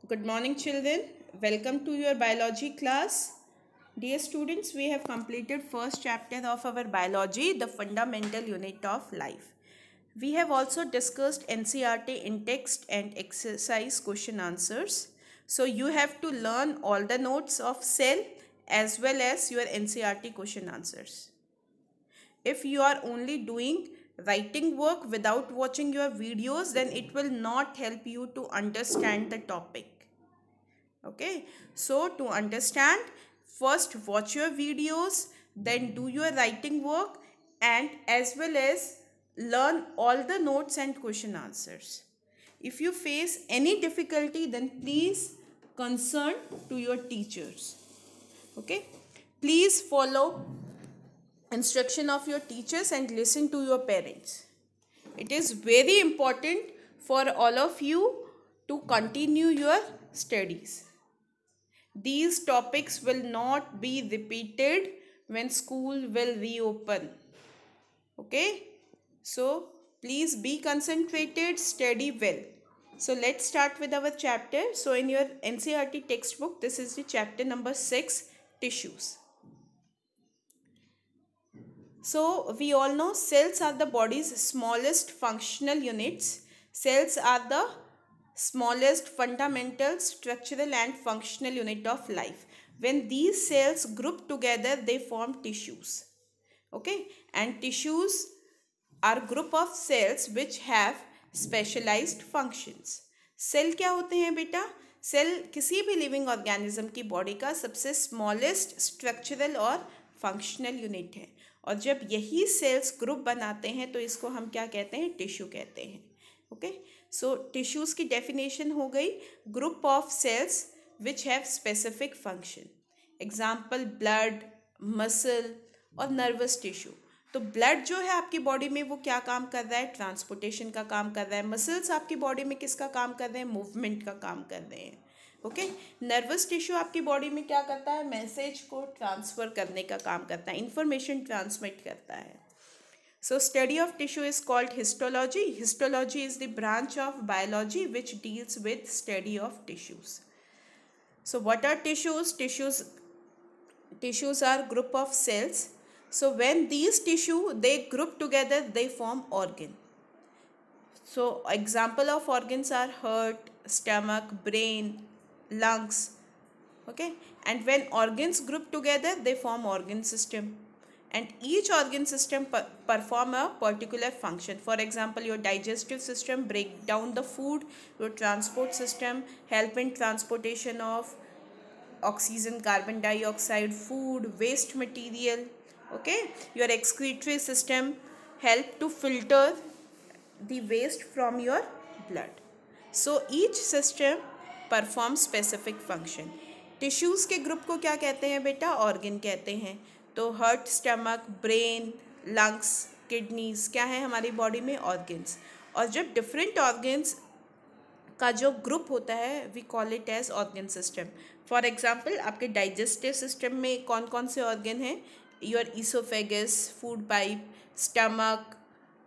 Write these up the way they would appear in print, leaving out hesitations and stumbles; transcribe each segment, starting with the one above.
Good morning, children. Welcome to your biology class. Dear students, we have completed first chapter of our biology, the fundamental unit of life. We have also discussed NCERT in text and exercise question answers. So you have to learn all the notes of cell as well as your NCERT question answers. If you are only doing writing work without watching your videos, then it will not help you to understand the topic. Okay, so to understand, first watch your videos, then do your writing work, and as well as learn all the notes and question answers. If you face any difficulty, then please concern to your teachers. Okay, please follow instruction of your teachers and listen to your parents. It is very important for all of you to continue your studies. These topics will not be repeated when school will reopen. Okay? So, please be concentrated, study well. So, let's start with our chapter. So, in your NCERT textbook, this is the chapter number 6, tissues. So, we all know cells are the body's smallest functional units. Cells are the smallest fundamental structural and functional unit of life. When these cells group together, they form tissues. Okay, and tissues are group of cells which have specialized functions. Cell क्या होते हैं बेटा? Cell किसी भी living organism की body का सबसे smallest structural और फंक्शनल यूनिट है, और जब यही सेल्स ग्रुप बनाते हैं तो इसको हम क्या कहते हैं? टिश्यू कहते हैं. ओके, सो टिश्यूज़ की डेफिनेशन हो गई, group of cells which have specific function. Example blood, muscle और नर्वस टिश्यू. तो ब्लड जो है आपकी बॉडी में वो क्या काम कर रहा है? ट्रांसपोर्टेशन का काम कर रहा है. मसल्स आपकी बॉडी में किसका काम कर रहे हैं? मूवमेंट का काम कर रहे हैं. ओके, नर्वस टिश्यू आपकी बॉडी में क्या करता है? मैसेज को ट्रांसफ़र करने का काम करता है, इंफॉर्मेशन ट्रांसमिट करता है. So study of tissue is called histology. Histology is the branch of biology which deals with study of tissues. So what are tissues? Tissues are group of cells. So when these tissue they group together, they form organ. So example of organs are heart, stomach, brain, lungs. Okay, and when organs group together, they form organ system. And each organ system perform a particular function. For example, your digestive system break down the food, your transport system help in transportation of oxygen, carbon dioxide, food, waste material. Okay, your excretory system help to filter the waste from your blood. So each system performs specific function. Tissues के group को क्या कहते हैं बेटा? Organ कहते हैं. तो heart, stomach, brain, lungs, kidneys क्या है हमारी बॉडी में? ऑर्गन्स. और जब डिफरेंट ऑर्गन्स का जो ग्रुप होता है we call it as organ system. For example आपके डाइजेस्टिव सिस्टम में कौन कौन से ऑर्गन हैं? Your oesophagus, food pipe, stomach,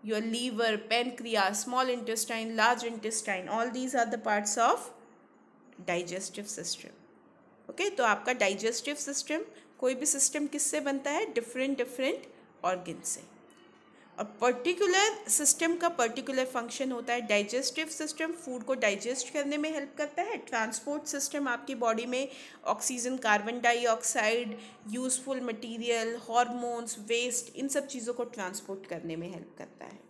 your liver, pancreas, small intestine, large intestine, all these are the parts of digestive system. Okay, तो आपका digestive system कोई भी system किससे बनता है? different organs से. और पर्टिकुलर सिस्टम का पर्टिकुलर फंक्शन होता है. डाइजेस्टिव सिस्टम फूड को डाइजेस्ट करने में हेल्प करता है. ट्रांसपोर्ट सिस्टम आपकी बॉडी में oxygen, carbon dioxide, useful material, hormones, waste, इन सब चीज़ों को ट्रांसपोर्ट करने में हेल्प करता है.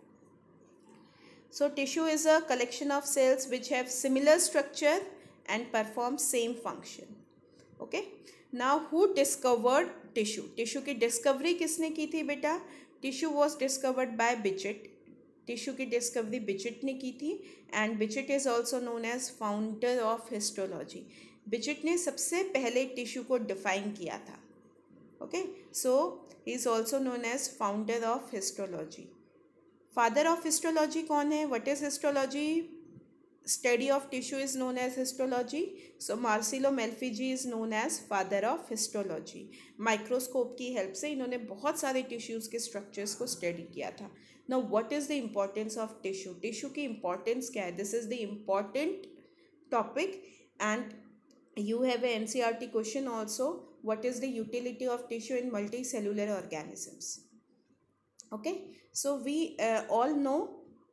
So tissue is a collection of cells which have similar structure and perform same function. Okay, now who discovered tissue? Tissue की डिस्कवरी किसने की थी बेटा? Tissue was discovered by Bichat. Tissue की डिस्कवरी बिचेट ने की थी. And Bichat is also known as founder of histology. Bichat ने सबसे पहले टिश्यू को डिफाइन किया था. Okay, so he is also known as founder of histology. Father of histology कौन है? What is histology? Study of tissue is known as histology. So Marcelo Malpighi is known as father of histology. Microscope की help से इन्होंने बहुत सारे tissues के structures को study किया था. Now what is the importance of tissue? Tissue की इम्पोर्टेंस क्या है? This is the important topic And you have a NCERT question also, what is the utility of tissue in multicellular organisms? Okay, so we all know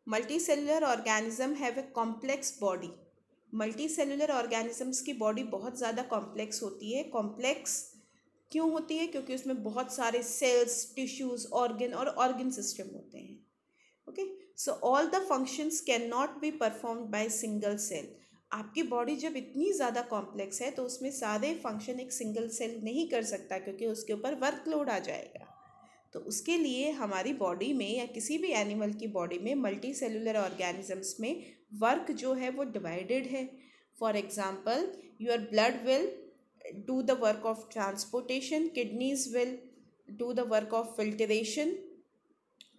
multicellular organism have a complex body. Multicellular organisms की body बहुत ज़्यादा complex होती है. Complex क्यों होती है? क्योंकि उसमें बहुत सारे सेल्स, टिश्यूज, ऑर्गन और ऑर्गन सिस्टम होते हैं. Okay, so all the functions can not be performed by single cell. आपकी बॉडी जब इतनी ज़्यादा कॉम्प्लेक्स है तो उसमें सारे फंक्शन एक सिंगल सेल नहीं कर सकता, क्योंकि उसके ऊपर वर्कलोड आ जाएगा. तो उसके लिए हमारी बॉडी में या किसी भी एनिमल की बॉडी में मल्टी सेलुलर ऑर्गेनिजम्स में वर्क जो है वो डिवाइडेड है. For example, your blood will do the work of transportation, kidneys will do the work of filtration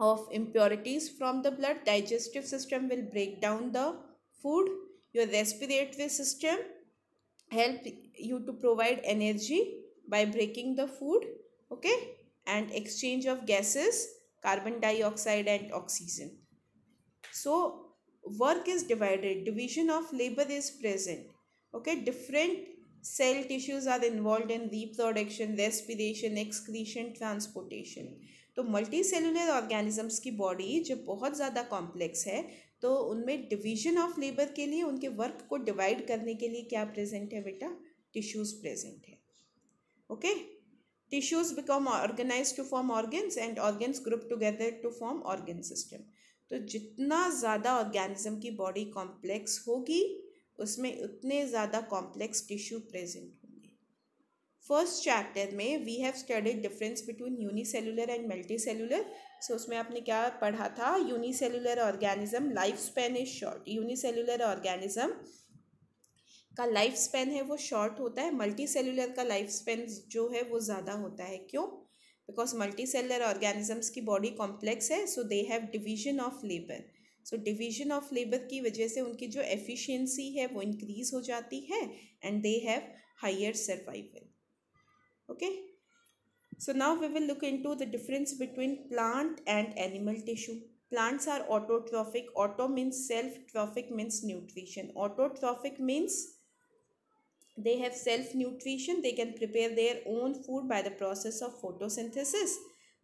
of impurities from the blood, digestive system will break down the food, your respiratory system help you to provide energy by breaking the food, okay, and exchange of gases, carbon dioxide and oxygen. So work is divided, division of labor is present, okay. Different cell tissues are involved in reproduction, respiration, excretion, transportation. तो multi cellular organisms की body जब बहुत ज़्यादा complex है तो उनमें division of labour के लिए, उनके वर्क को डिवाइड करने के लिए क्या प्रेजेंट है बेटा? टिश्यूज प्रेजेंट है. Okay, tissues become organise to form organs and organs group together to form organ system. तो जितना ज़्यादा ऑर्गेनिज्म की बॉडी कॉम्प्लेक्स होगी उसमें उतने ज़्यादा कॉम्प्लेक्स टिश्यू प्रेजेंट होंगे. फर्स्ट चैप्टर में we have studied difference between unicellular and multicellular. So उसमें आपने क्या पढ़ा था? Unicellular organism life span is short. Unicellular organism का लाइफ स्पैन है वो शॉर्ट होता है. मल्टी सेलुलर का लाइफ स्पैन जो है वो ज़्यादा होता है. क्यों? बिकॉज मल्टी सेलुलर ऑर्गेनिजम्स की बॉडी कॉम्प्लेक्स है, so they have division of labour. So division of labour की वजह से उनकी जो एफिशिएंसी है वो इंक्रीज हो जाती है and they have higher survival. Okay, so now we will look into the difference between plant and animal tissue. Plants are autotrophic. Auto means self, trophic means nutrition. Autotrophic means they have self nutrition, they can prepare their own food by the process of photosynthesis.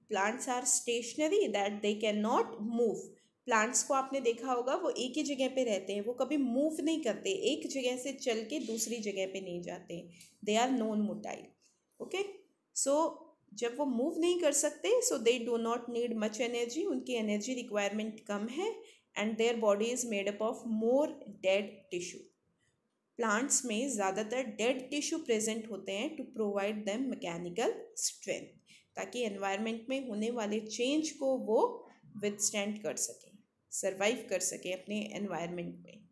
Plants are stationary, that they cannot move. Plants को आपने देखा होगा वो एक ही जगह पे रहते हैं, वो कभी मूव नहीं करते, एक जगह से चल के दूसरी जगह पे नहीं जाते. They are non motile. Okay, so जब वो मूव नहीं कर सकते, so they do not need much energy, उनकी एनर्जी रिक्वायरमेंट कम है and their body is made up of more dead tissue. Plants में ज़्यादातर डेड टिश्यू प्रेजेंट होते हैं to provide them mechanical strength, ताकि एनवायरनमेंट में होने वाले चेंज को वो विथस्टैंड कर सकें, सर्वाइव कर सकें अपने एनवायरनमेंट में.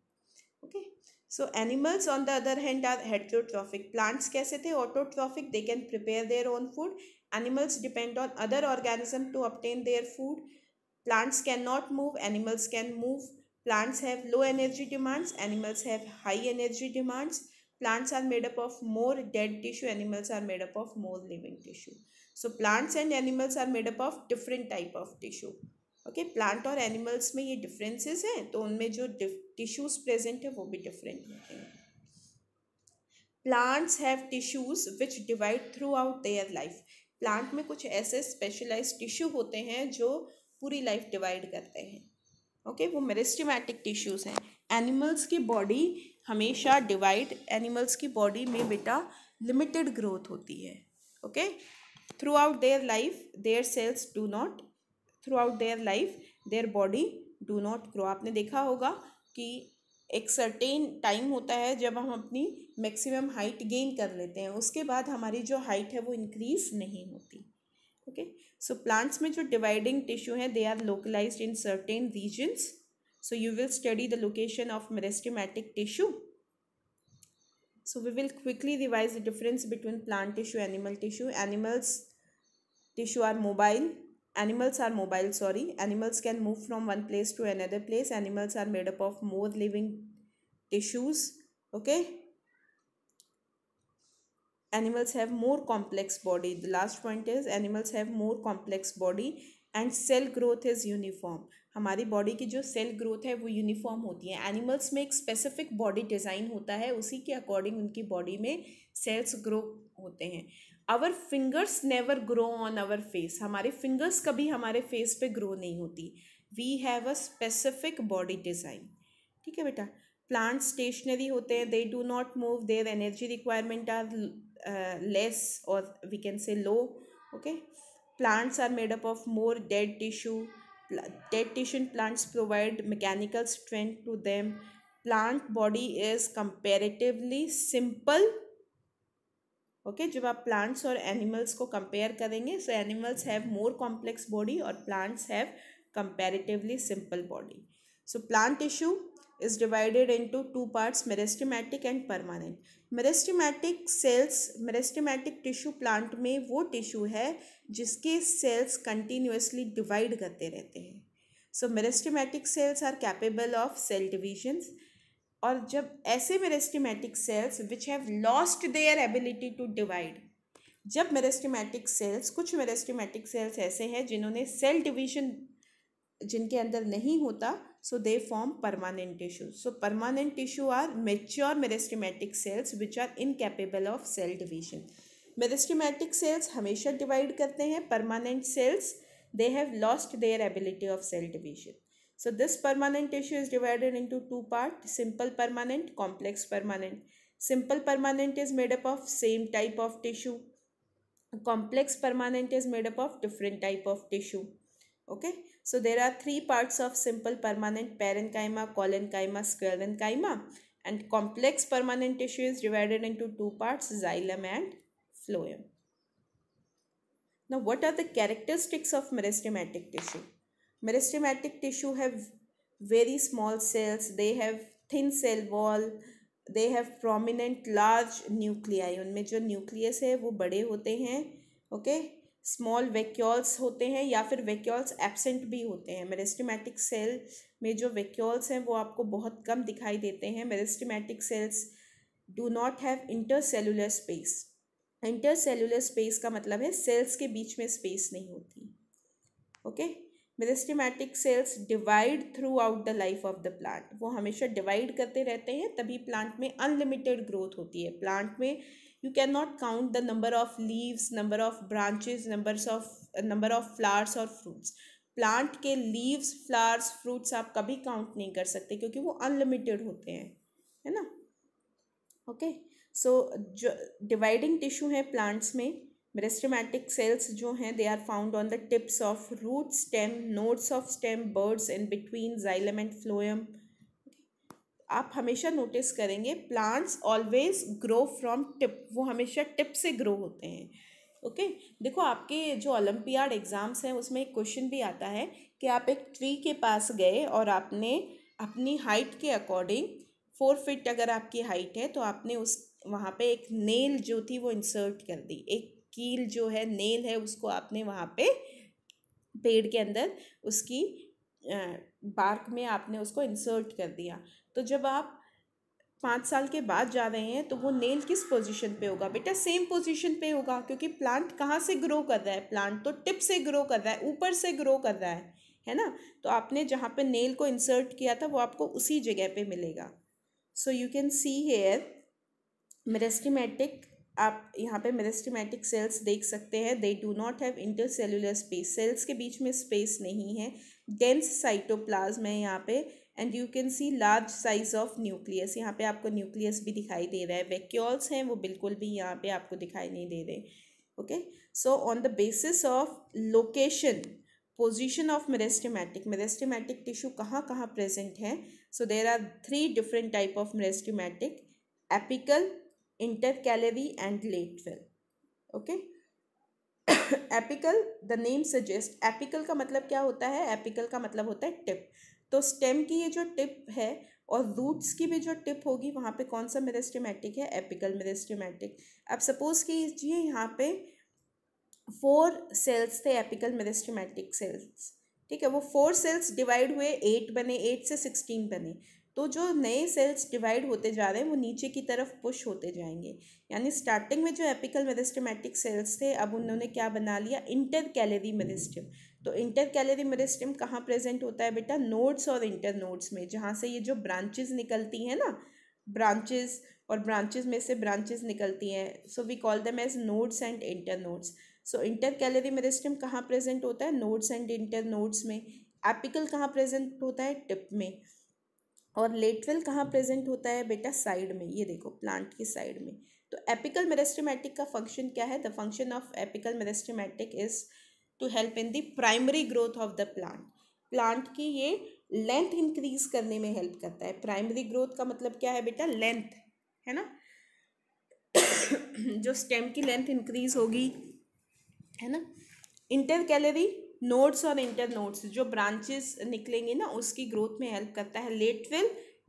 Okay, so animals on the other hand are heterotrophic. Plants कैसे थे? Autotrophic, they can prepare their own food. Animals depend on other organisms to obtain their food. Plants cannot move, animals can move. Plants have low energy demands, animals have high energy demands. Plants are made up of more dead tissue, animals are made up of more living tissue. So plants and animals are made up of different type of tissue. Okay, plant और animals में ये differences हैं तो उनमें जो tissues present है वो भी डिफरेंट होते हैं. Plants have tissues which divide through out their life. Plant में कुछ ऐसे स्पेशलाइज्ड टिश्यू होते हैं जो पूरी लाइफ डिवाइड करते हैं. ओके, वो मेरिस्टेमेटिक टिश्यूज हैं. एनिमल्स की बॉडी हमेशा डिवाइड, एनिमल्स की बॉडी में बेटा लिमिटेड ग्रोथ होती है. Okay, throughout their life their cells do not, through their life their body do not grow. आपने देखा होगा कि एक सर्टेन टाइम होता है जब हम अपनी मैक्सिमम हाइट गेन कर लेते हैं, उसके बाद हमारी जो हाइट है वो इंक्रीज नहीं होती. ओके, सो प्लांट्स में जो डिवाइडिंग टिश्यू है they are localised in certain regions. So you will study the location of meristematic tissue. So we will quickly revise the difference between plant tissue, animal tissue. Animals tissue are mobile. Animals are mobile, sorry. Animals can move from one place to another place. Animals are made up of more living tissues. Okay. Animals have more complex body. The last point is animals have more complex body and cell growth is uniform. हमारी body की जो cell growth है वो uniform होती है। Animals में एक specific body design होता है, उसी के अकॉर्डिंग उनकी बॉडी में सेल्स ग्रो होते हैं। Our fingers never grow on our face, हमारे फिंगर्स कभी हमारे फेस पे ग्रो नहीं होती। We have a specific body design. ठीक है बेटा। प्लांट स्टेशनरी होते हैं, they do not move, their energy requirement are less और we can say low. Okay. Plants are made up of more dead tissue. Dead tissue in plants provide mechanical strength to them. Plant body is comparatively simple. Okay जब आप plants और animals को compare करेंगे, so animals have more complex body और plants have comparatively simple body. So plant tissue is divided into two parts, meristematic and permanent. Meristematic tissue plant में वो tissue है जिसके सेल्स कंटिन्यूसली डिवाइड करते रहते हैं. So meristematic cells are capable of cell divisions. और जब ऐसे meristematic cells which have lost their ability to divide, जब मेरिस्टेमेटिक सेल्स, कुछ मेरिस्टेमेटिक सेल्स ऐसे हैं जिन्होंने सेल डिवीजन जिनके अंदर नहीं होता, so they form permanent tissue. So permanent tissue are mature meristematic cells which are incapable of cell division. Meristematic cells हमेशा divide करते हैं. Permanent cells they have lost their ability of cell division. So this permanent tissue is divided into two parts: simple permanent, complex permanent. Simple permanent is made up of same type of tissue. Complex permanent is made up of different type of tissue. Okay. So there are three parts of simple permanent: parenchyma, collenchyma, sclerenchyma. And complex permanent tissue is divided into two parts: xylem and phloem. Now what are the characteristics of meristematic tissue? Meristematic tissue have very small cells, they have thin cell wall, they have prominent large nuclei. उनमें जो nucleus है वो बड़े होते हैं. Okay. Small vacuoles होते हैं या फिर वैक्यूल्स एब्सेंट भी होते हैं. मेरिस्टेमेटिक सेल में जो वैक्यूल्स हैं वो आपको बहुत कम दिखाई देते हैं. Meristematic cells do not have intercellular space. Intercellular space का मतलब है सेल्स के बीच में स्पेस नहीं होती. Okay. Meristematic cells divide through out the life of the plant. वो हमेशा डिवाइड करते रहते हैं, तभी प्लांट में अनलिमिटेड ग्रोथ होती है. प्लांट में you cannot count the number of leaves, number of branches, number of flowers or fruits. Plant के लीव्स, फ्लावर्स, फ्रूट्स आप कभी काउंट नहीं कर सकते क्योंकि वो अनलिमिटेड होते हैं, है ना. ओके. सो जो डिवाइडिंग टिश्यू है प्लांट्स में, मेरिस्टेमेटिक सेल्स जो हैं they are found on the tips of root, stem, nodes of stem, buds in between xylem and phloem. आप हमेशा नोटिस करेंगे plants always grow from tip, वो हमेशा टिप से ग्रो होते हैं. ओके. देखो आपके जो ओलंपियाड एग्ज़ाम्स हैं उसमें एक क्वेश्चन भी आता है कि आप एक ट्री के पास गए और आपने अपनी हाइट के अकॉर्डिंग 4 फीट अगर आपकी हाइट है तो आपने उस वहाँ पे एक नेल जो थी वो इंसर्ट कर दी. एक कील जो है, नेल है, उसको आपने वहाँ पे पेड़ के अंदर उसकी बार्क में आपने उसको इंसर्ट कर दिया. तो जब आप 5 साल के बाद जा रहे हैं तो वो नेल किस पोजीशन पे होगा बेटा? सेम पोजीशन पे होगा, क्योंकि प्लांट कहाँ से ग्रो कर रहा है? प्लांट तो टिप से ग्रो कर रहा है, ऊपर से ग्रो कर रहा है ना. तो आपने जहाँ पे नेल को इंसर्ट किया था वो आपको उसी जगह पे मिलेगा. So you can see here meristematic, आप यहाँ पे मेरिस्टेमेटिक सेल्स देख सकते हैं. They do not have intercellular space, cells के बीच में स्पेस नहीं है. डेंस साइटोप्लाज्म है यहाँ पे. And you can C large size of nucleus, यहाँ पे आपको न्यूक्लियस भी दिखाई दे रहा है. वैक्यूल्स हैं वो बिल्कुल भी यहाँ पे आपको दिखाई नहीं दे रहे. Okay. So on the basis of location, position of meristematic tissue कहाँ कहाँ प्रेजेंट है. So there are 3 different type of meristematic: apical, intercalary and lateral. Okay. Apical, the name suggest, apical का मतलब क्या होता है? एपिकल का मतलब होता है टिप. तो स्टेम की ये जो टिप है और रूट्स की भी जो टिप होगी वहाँ पे कौन सा मेरिस्टेमेटिक है? Apical meristematic. अब सपोज कीजिए यहाँ पे 4 सेल्स थे, एपिकल मेरिस्टेमेटिक सेल्स. ठीक है. वो 4 सेल्स डिवाइड हुए, 8 बने, 8 से 16 बने. तो जो नए सेल्स डिवाइड होते जा रहे हैं वो नीचे की तरफ पुश होते जाएंगे. यानी स्टार्टिंग में जो एपिकल मेरिस्टेमेटिक सेल्स थे अब उन्होंने क्या बना लिया? Intercalary meristem. तो इंटर कैलरी मेरिस्टेम कहाँ प्रेजेंट होता है बेटा? नोड्स और इंटर नोड्स में, जहाँ से ये जो ब्रांचेस निकलती हैं ना, ब्रांचेस और ब्रांचेस में से ब्रांचेस निकलती हैं, so we call them as nodes and internodes. So intercalary meristem कहाँ प्रेजेंट होता है? नोड्स एंड इंटर नोड्स में. एपिकल कहाँ प्रेजेंट होता है? टिप में. और लेटरल कहाँ प्रेजेंट होता है बेटा? साइड में. ये देखो प्लांट की साइड में. तो एपिकल मेरिस्टेमेटिक का फंक्शन क्या है? The function of apical meristematic is to help in the primary growth of the plant. Plant की ये लेंथ इंक्रीज करने में हेल्प करता है. प्राइमरी ग्रोथ का मतलब क्या है बेटा? लेंथ, है ना. जो स्टेम की लेंथ इंक्रीज होगी, है ना. इंटर कैलरी नोड्स और इंटर नोड्स जो ब्रांचेस निकलेंगे ना, उसकी ग्रोथ में हेल्प करता है. लेटरल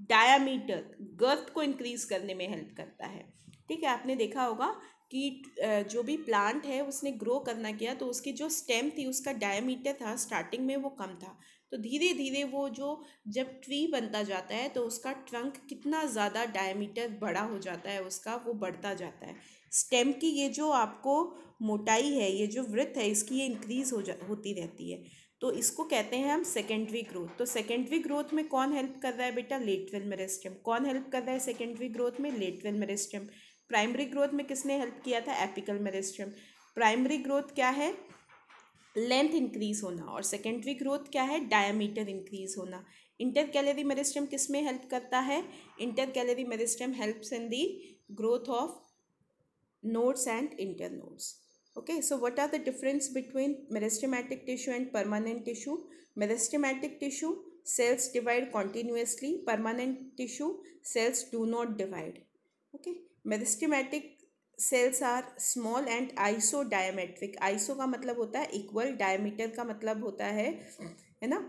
डायामीटर, गर्थ को इंक्रीज करने में हेल्प करता है. ठीक है, आपने देखा होगा कि जो भी प्लांट है उसने ग्रो करना किया तो उसकी जो स्टेम थी उसका डायमीटर था स्टार्टिंग में वो कम था. तो धीरे धीरे वो जो जब ट्री बनता जाता है तो उसका ट्रंक कितना ज़्यादा डायमीटर बड़ा हो जाता है, उसका वो बढ़ता जाता है. स्टेम की ये जो आपको मोटाई है, ये जो विड्थ है, इसकी ये इंक्रीज होती रहती है. तो इसको कहते हैं हम सेकेंडरी ग्रोथ. तो सेकेंडरी ग्रोथ में कौन हेल्प कर रहा है बेटा? Lateral meristem. कौन हेल्प कर रहा है सेकेंडरी ग्रोथ में? Lateral meristem. प्राइमरी ग्रोथ में किसने हेल्प किया था? Apical meristem. प्राइमरी ग्रोथ क्या है? लेंथ इंक्रीज होना. और सेकेंडरी ग्रोथ क्या है? डायमीटर इंक्रीज होना. इंटर कैलरी मेरिस्टेम किस में हेल्प करता है? Inter calorie meristem helps in the growth of nodes and internodes. Okay, so what are the difference between meristematic tissue and permanent tissue? Meristematic tissue, cells divide continuously. Permanent tissue, cells do not divide. Okay, meristematic cells are small and isodiametric. Iso का मतलब होता है equal, diameter का मतलब होता है ना.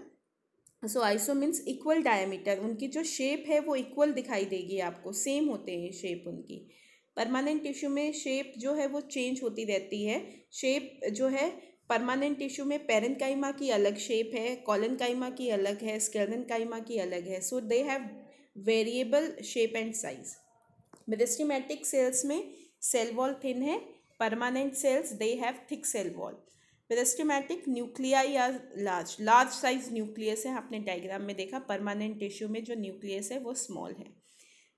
सो iso means equal diameter. उनकी जो शेप है वो इक्वल दिखाई देगी आपको, सेम होते हैं शेप उनकी. परमानेंट टिश्यू में शेप जो है वो चेंज होती रहती है. शेप जो है परमानेंट टिश्यू में पेरेन्काइमा की अलग शेप है, कॉलेनकाइमा की अलग है, स्क्लेरेन्काइमा की अलग है. So they have variable shape and size. Meristematic cells में सेल वॉल थिन है. Permanent cells they have thick cell wall. Meristematic nuclei या लार्ज साइज न्यूक्लियस है, आपने डायग्राम में देखा. परमानेंट टिश्यू में जो न्यूक्लियस है वो स्मॉल है.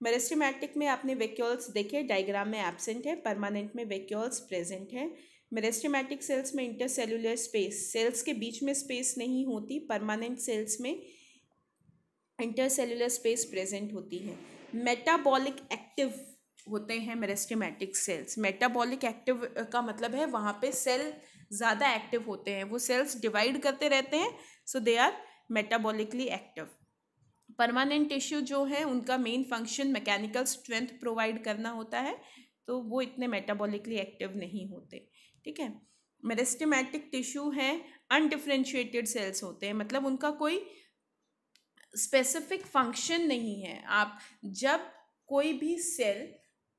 मेरिस्टेमेटिक में आपने वैक्यूल्स देखे, डायग्राम में एब्सेंट है. परमानेंट में वैक्यूल्स प्रेजेंट है. मेरिस्टेमेटिक सेल्स में इंटरसेल्युलर स्पेस, सेल्स के बीच में स्पेस नहीं होती. परमानेंट सेल्स में इंटरसेल्युलर स्पेस प्रेजेंट होती है. मेटाबॉलिक एक्टिव होते हैं मेरिस्टेमेटिक सेल्स. मेटाबॉलिक एक्टिव का मतलब है वहाँ पे सेल ज़्यादा एक्टिव होते हैं, वो सेल्स डिवाइड करते रहते हैं. So they are metabolically active. Permanent tissue जो है उनका main function mechanical strength provide करना होता है, तो वो इतने मेटाबॉलिकली एक्टिव नहीं होते. ठीक है. मेरिस्टेमेटिक टिश्यू है अनडिफरेंशिएटेड सेल्स होते हैं, मतलब उनका कोई स्पेसिफिक फंक्शन नहीं है. आप जब कोई भी सेल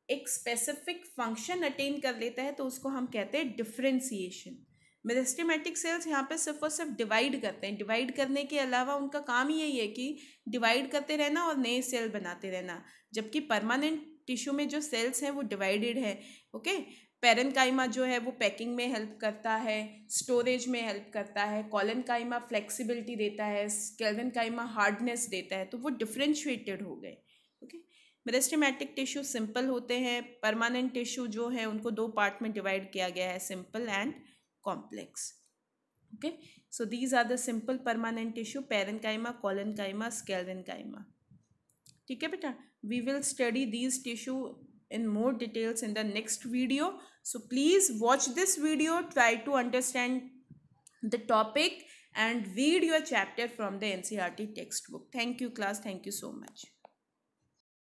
एक स्पेसिफिक फंक्शन अटेन कर लेता है तो उसको हम कहते हैं डिफरेंशिएशन. मेरिस्टेमेटिक सेल्स यहाँ पे सिर्फ और सिर्फ डिवाइड करते हैं. डिवाइड करने के अलावा उनका काम ही यही है कि डिवाइड करते रहना और नए सेल बनाते रहना. जबकि परमानेंट टिश्यू में जो सेल्स हैं वो डिवाइडेड है. ओके. पेरेन्काइमा जो है वो पैकिंग में हेल्प करता है, स्टोरेज में हेल्प करता है. कॉलेनकाइमा फ्लेक्सिबिलिटी देता है, स्क्लेरेन्काइमा हार्डनेस देता है. तो वो डिफरेंशिएटेड हो गए. ओके. मेरिस्टेमेटिक टिश्यू सिंपल होते हैं. परमानेंट टिश्यू जो है उनको दो पार्ट में डिवाइड किया गया है, simple and complex. Okay, so these are the simple permanent tissue: parenchyma, collenchyma, sclerenchyma. ठीक है बेटा. We will study these tissue in more details in the next video. So please watch this video, try to understand the topic and read your chapter from the NCERT textbook. Thank you class. Thank you so much.